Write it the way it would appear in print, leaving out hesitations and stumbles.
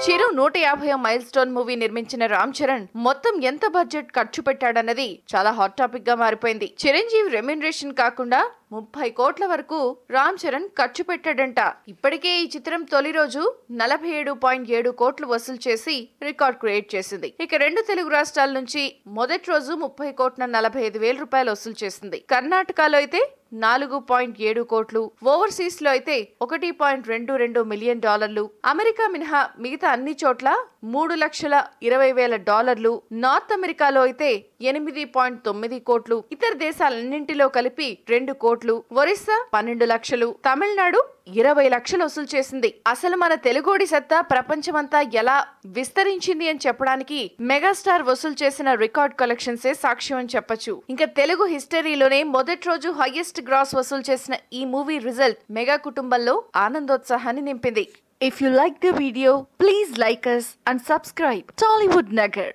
చిరు 150 mile stone movie నిర్మించిన రామ్ చరణ్ మొత్తం ఎంత బడ్జెట్ ఖర్చు పెట్టాడన్నది చాలా హాట్ టాపిక్ గా మారిపోయింది. చిరంజీవి రెమ్యునరేషన్ కాకుండా 30 కోట్ల వరకు రామ్ చరణ్ ఖర్చు పెట్టాడంట. ఇప్పటికే ఈ చిత్రం తొలి రోజు 47.7 కోట్లు వసూలు చేసి రికార్డ్ క్రియేట్ చేసింది. ఇక రెండు తెలుగు రాష్ట్రాల నుంచి మొదటి రోజు 30,45,000 రూపాయలు వసూలు చేసింది. కర్ణాటకలో అయితే 4.7 కోట్లు, ఓవర్సీస్ లో అయితే $1.22 మిలియన్, అమెరికా మినహా మిగతా అన్ని చోట్ల $3,20,000, నార్త్ అమెరికాలో అయితే 8.9 కోట్లు, ఇతర దేశాలన్నింటిలో కలిపి 2 కోట్లు, ఒరిస్సా 12 లక్షలు, తమిళనాడు 20 లక్షలు వసూలు చేసింది. అసలు మన తెలుగోడి సత్తా ప్రపంచమంతా ఎలా విస్తరించింది అని చెప్పడానికి మెగాస్టార్ వసూలు చేసిన రికార్డ్ కలెక్షన్సే సాక్ష్యం అని చెప్పొచ్చు. ఇంకా తెలుగు హిస్టరీలోనే మొదటి రోజు హైయెస్ట్ గ్రాస్ వసూలు చేసిన ఈ మూవీ రిజల్ట్ మెగా కుటుంబంలో ఆనందోత్సాహాన్ని నింపింది. If you like the video, please like us and subscribe Tollywood Nagar.